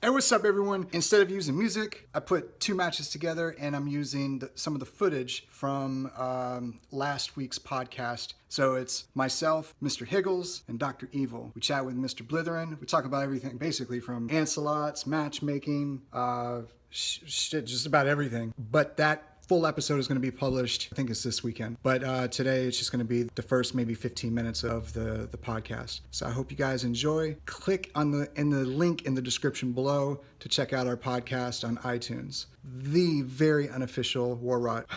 Hey, what's up, everyone? Instead of using music, I put two matches together, and I'm using some of the footage from last week's podcast. So it's myself, Mr. Higgles, and Dr. Evil. We chat with Mr. Blitheran. We talk about everything, basically from Ancilots, matchmaking, shit, just about everything. But that full episode is going to be published, I think it's this weekend. But today it's just going to be the first maybe 15 minutes of the podcast. So I hope you guys enjoy. Click on the link in the description below to check out our podcast on iTunes. The very unofficial War Robot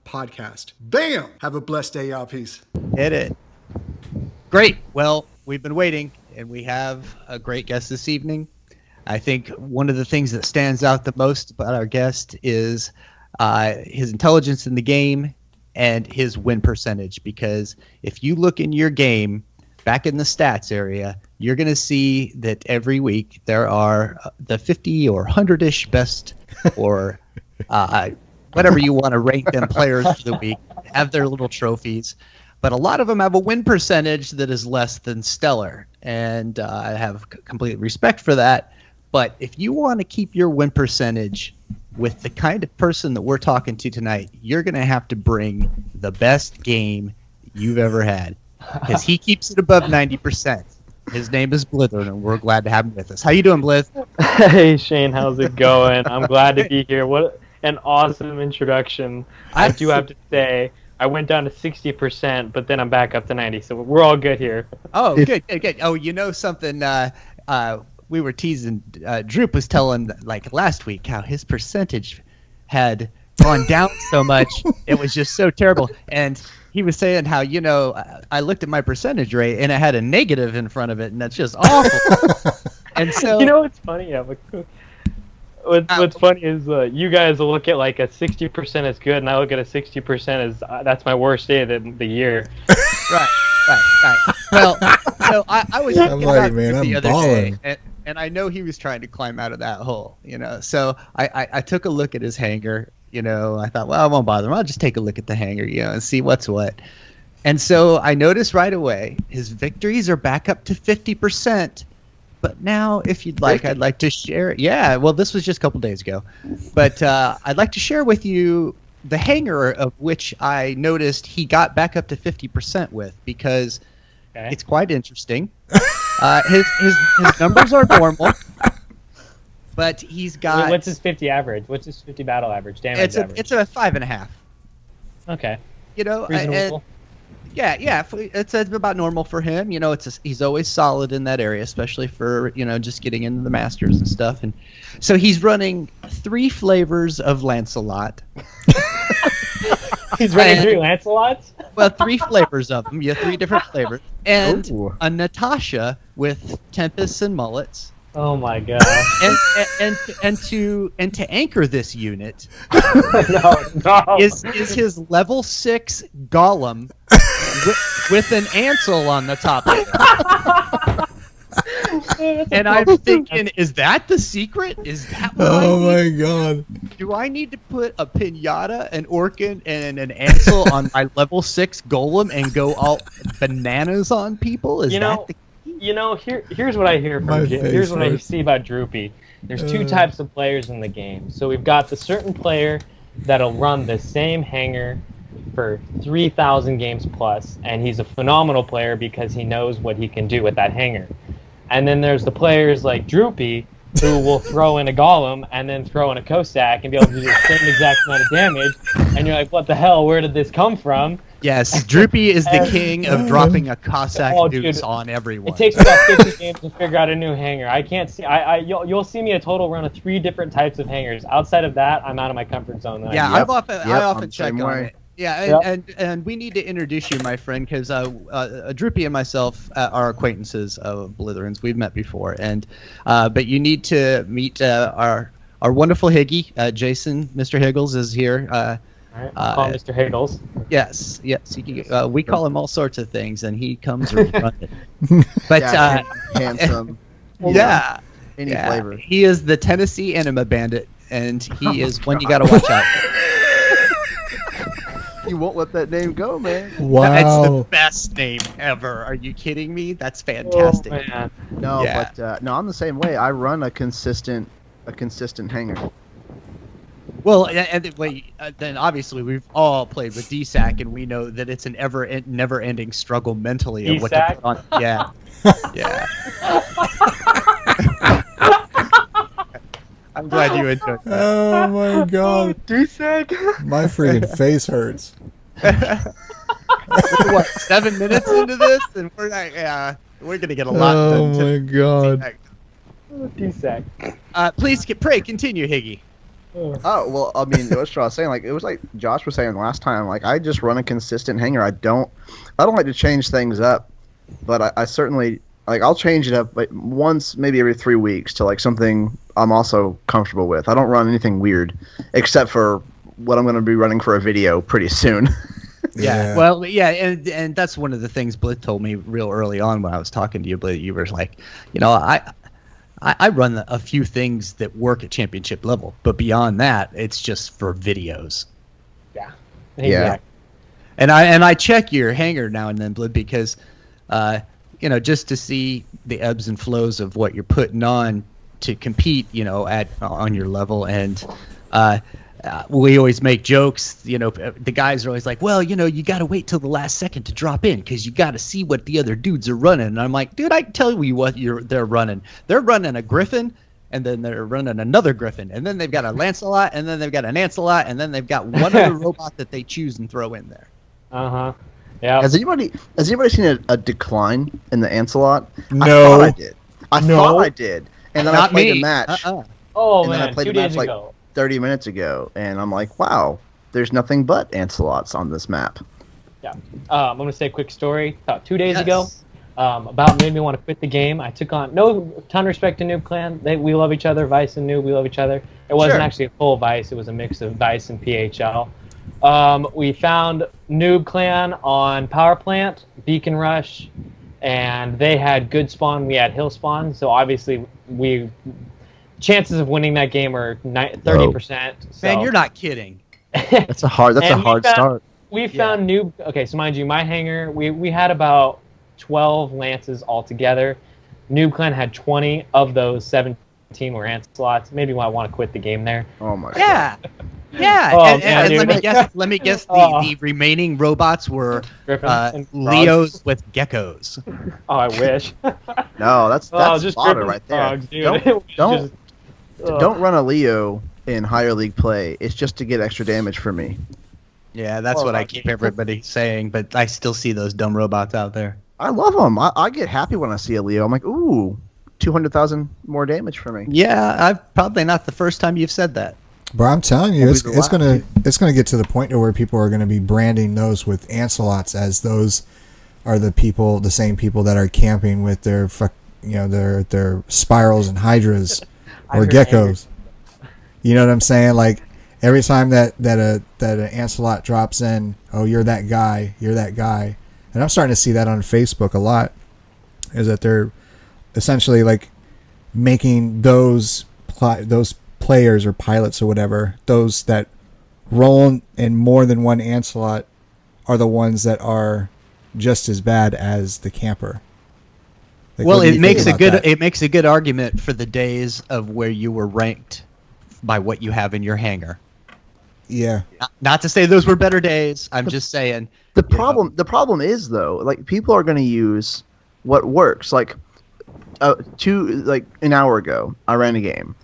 podcast. Bam! Have a blessed day, y'all. Peace. Hit it. Great. Well, we've been waiting, and we have a great guest this evening. I think one of the things that stands out the most about our guest is his intelligence in the game and his win percentage. Because if you look in your game, back in the stats area, you're going to see that every week there are the 50 or 100-ish best or whatever you want to rank them players for the week, have their little trophies. But a lot of them have a win percentage that is less than stellar. And I have complete respect for that. But if you want to keep your win percentage with the kind of person that we're talking to tonight, you're going to have to bring the best game you've ever had. Because he keeps it above 90%. His name is Blitheran, and we're glad to have him with us. How you doing, Blith? Hey, Shane, how's it going? I'm glad to be here. What an awesome introduction. I do have to say, I went down to 60%, but then I'm back up to 90, so we're all good here. Oh, good. Oh, you know something? We were teasing. Droop was telling, like, last week how his percentage had gone down so much. It was just so terrible. And he was saying how, I looked at my percentage rate, and it had a negative in front of it, and that's just awful. And so, what's funny? What's funny is you guys will look at like a 60% as good, and I look at a 60% as that's my worst day of the year. Right. Well, so I was thinking about it the other day, and I know he was trying to climb out of that hole, So I took a look at his hangar, I thought, well, I won't bother him. I'll just take a look at the hangar, and see what's what. And so I noticed right away his victories are back up to 50%. But now, if you'd like, I'd like to share. Yeah, well, this was just a couple days ago. But I'd like to share with you the hangar of which I noticed he got back up to 50% with, because it's quite interesting. His numbers are normal, but he's got... What's his 50 average? What's his 50 battle average, damage average? It's a 5.5. Okay. Reasonable. Yeah, it's about normal for him. He's always solid in that area, especially for, just getting into the Masters and stuff. And so he's running 3 flavors of Lancelot. He's running 3 Lancelots? Well, 3 flavors of them. Yeah, 3 different flavors. And a Natasha with Tempests and Mullets. Oh my god! And to anchor this unit, no. is his level 6 Golem with an Ancil on the top of it. And I'm thinking, is that the secret? Is that what I need? My god! Do I need to put a Pinata, an Orkin, and an Ancil on my level 6 Golem and go all bananas on people? Is that the here's what I hear from Jim. Here's what I see about Droopy. There's 2 types of players in the game. So we've got the certain player that'll run the same hangar for 3,000 games plus, and he's a phenomenal player because he knows what he can do with that hangar. And then there's the players like Droopy, who will throw in a Golem and then throw in a Cossack and be able to do the same exact amount of damage. And you're like, what the hell? Where did this come from? Yes, Droopy is the king of dropping a Cossack deuce on everyone. It takes about 50 games to figure out a new hangar. I can't see. You'll see me a total run of 3 different types of hangars. Outside of that, I'm out of my comfort zone. I often check on it. Yeah, and we need to introduce you, my friend, because Droopy and myself are acquaintances of Blitheran's. We've met before, but you need to meet our wonderful Higgy, Jason. Mr. Higgles is here. All right, call Mr. Higgles. Yes. We call him all sorts of things, and he comes running. But handsome. Any flavor. He is the Tennessee Enema Bandit, and he is one you got to watch out. You won't let that name go, man. Wow. That's the best name ever. Are you kidding me? That's fantastic. Oh, man. No, Yeah. but no, I'm the same way. I run a consistent hanger. Well, then obviously we've all played with DSAC, and we know that it's an never-ending struggle mentally of what to DSAC? put on. Yeah, yeah. I'm glad you enjoyed that. Oh my god. DSAC. My freaking face hurts. We're, what, 7 minutes into this, and we're like, yeah, we're gonna get a lot Oh done. my god. DSAC. Please, continue, Higgy. Oh well, I mean, that's what I was saying. Like it was like Josh was saying last time. Like I just run a consistent hanger. I don't like to change things up, but I certainly like I'll change it up like once, maybe every 3 weeks to like something I'm also comfortable with. I don't run anything weird, except for what I'm going to be running for a video pretty soon. Yeah. Well, yeah, and that's one of the things Blith told me real early on when I was talking to you, Blith. You were like, I run a few things that work at championship level, but beyond that, it's just for videos. Yeah. Yeah. And I check your hanger now and then, Blith, because just to see the ebbs and flows of what you're putting on to compete, on your level. And we always make jokes. The guys are always like, well, you got to wait till the last second to drop in because you got to see what the other dudes are running. And I'm like, dude, I can tell you what they're running. They're running a Griffin, and then they're running another Griffin, and then they've got a Lancelot, and then they've got an Ancelot, and then they've got one other robot that they choose and throw in there. Uh-huh. Yeah. Has anybody seen a decline in the Ancelot? No. I thought I did. I thought I did, and then Not I played me. a match. Oh, and then man. I played 2 a match days like ago. 30 minutes ago, and I'm like, wow, there's nothing but Ancelots on this map. Yeah. I'm going to say a quick story. About 2 days Yes. ago, about made me want to quit the game. I took on no ton of respect to Noob Clan. We love each other. Vice and Noob, we love each other. It wasn't Sure. actually a full Vice. It was a mix of Vice and PHL. We found Noob Clan on Power Plant, Beacon Rush, and they had good spawn. We had hill spawn. So obviously, chances of winning that game are 30%. So. Man, you're not kidding. That's a hard start. We found Noob. Okay, so mind you, my hanger, we had about 12 lances altogether. Noob Clan had 20 of those. 17 were Ancelots. Maybe I want to quit the game there. Oh my god. Yeah. Yeah, Oh, and man, let me guess. Oh. The remaining robots were Griffin and frogs. Leos with geckos. Oh, I wish. No, that's just fodder Griffin right there. frogs, dude. It was Don't just- don't run a Leo in higher league play. It's just to get extra damage for me. Yeah, that's what I keep everybody saying, but I still see those dumb robots out there. I love them. I get happy when I see a Leo. I'm like, ooh, 200,000 more damage for me. Yeah, I've probably not the first time you've said that. But I'm telling you, it's Always gonna get to the point to where people are gonna be branding those with Ancelots as those are the same people that are camping with their their spirals and hydras or geckos. You know what I'm saying? Like every time that an Ancelot drops in, oh, you're that guy, and I'm starting to see that on Facebook a lot. Is that they're essentially like making those players or pilots or whatever, those that roll in more than one Ancelot are the ones that are just as bad as the camper. Like, Well, what do it you makes think a good about that? it makes a good argument for the days of where you were ranked by what you have in your hangar. Yeah. Not to say those were better days. I'm just saying. The problem is though, like people are going to use what works. Like an hour ago, I ran a game,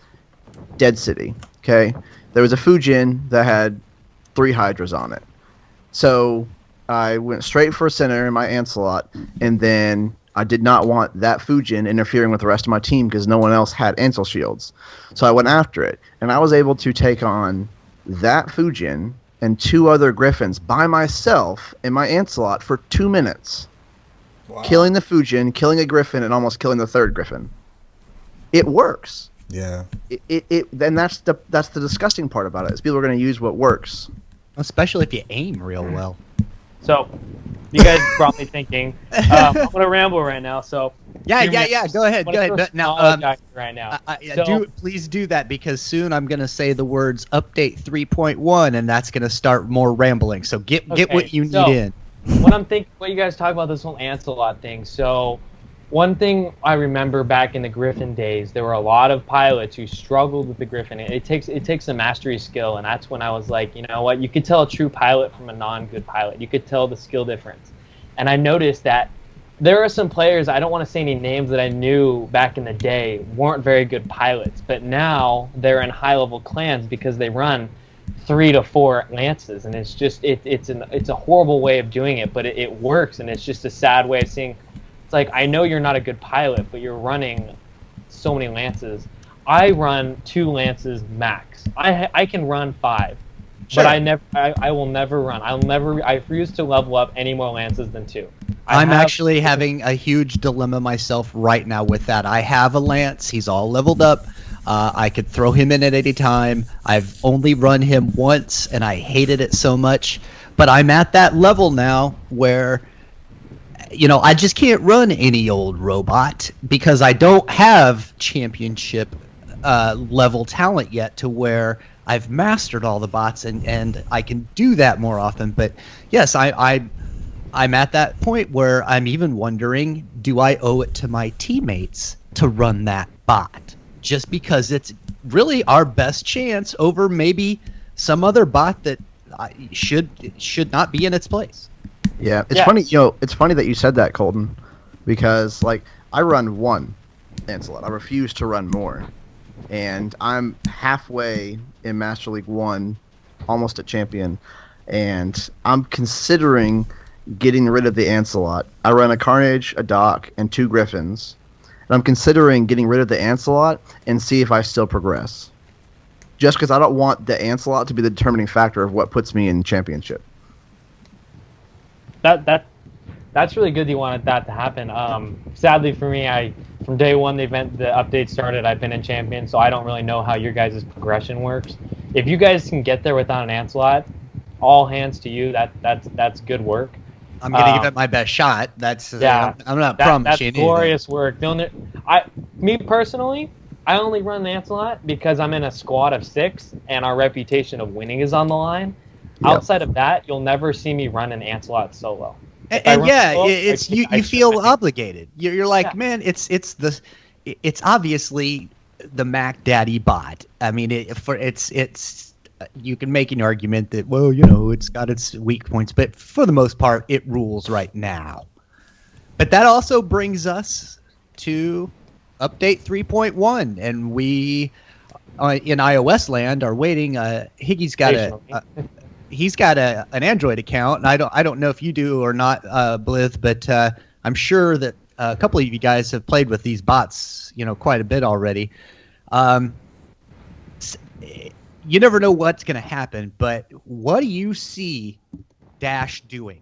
Dead City. Okay, there was a Fujin that had 3 Hydras on it, so I went straight for center in my Ancelot, and then I did not want that Fujin interfering with the rest of my team because no one else had Ancel shields, so I went after it, and I was able to take on that Fujin and 2 other Griffins by myself in my Ancelot for 2 minutes. Wow. Killing the Fujin, killing a Griffin, and almost killing the 3rd Griffin. It works. Yeah. Then that's the disgusting part about it. Is people are going to use what works. Especially if you aim real well. So, you guys are probably thinking, I'm going to ramble right now. So, Yeah. Go ahead. But now, right now. Please do that, because soon I'm going to say the words update 3.1, and that's going to start more rambling. So get what you need in. What you guys talk about this whole Ancilot thing. So, one thing I remember back in the Griffin days, there were a lot of pilots who struggled with the Griffin. It takes a mastery skill, and that's when I was like, you know what? You could tell a true pilot from a non-good pilot. You could tell the skill difference. And I noticed that there are some players, I don't want to say any names, that I knew back in the day weren't very good pilots, but now they're in high-level clans because they run 3 to 4 lances, and it's just it's a horrible way of doing it, but it works, and it's just a sad way of seeing. It's like, I know you're not a good pilot, but you're running so many lances. I run 2 lances max. I can run 5, Sure. but I will never run. I refuse to level up any more lances than 2. I'm actually having a huge dilemma myself right now with that. I have a lance. He's all leveled up. I could throw him in at any time. I've only run him once, and I hated it so much. But I'm at that level now where, you know, I just can't run any old robot because I don't have championship level talent yet to where I've mastered all the bots, and I can do that more often. But yes, I'm at that point where I'm even wondering, do I owe it to my teammates to run that bot? Just because it's really our best chance over maybe some other bot that should not be in its place. Yeah, it's funny. It's funny that you said that, Colton, because like I run 1 Lancelot. I refuse to run more, and I'm halfway in Master League 1, almost at champion, and I'm considering getting rid of the Ancilot. I run a Carnage, a Doc, and 2 Griffins, and I'm considering getting rid of the Ancilot and see if I still progress. Just because I don't want the Ancilot to be the determining factor of what puts me in championship. That's really good. You wanted that to happen. Sadly for me, from day one the update started, I've been in champion, so I don't really know how your guys' progression works. If you guys can get there without an Ancilot, all hands to you. That's good work. I'm gonna give it my best shot. That's I'm not promising. That's glorious work. Me personally, I only run the Ancilot because I'm in a squad of 6, and our reputation of winning is on the line. Yep. Outside of that, you'll never see me run an Ancilot solo. And you feel obligated. You're like, man, it's obviously the Mac Daddy bot. I mean, it's you can make an argument that, well, you know, it's got its weak points, but for the most part, it rules right now. But that also brings us to update 3.1, and we in iOS land are waiting. Higgy's got an Android account, and I don't know if you do or not, Blith, but I'm sure that a couple of you guys have played with these bots, you know, quite a bit already. You never know what's going to happen, but what do you see Dash doing?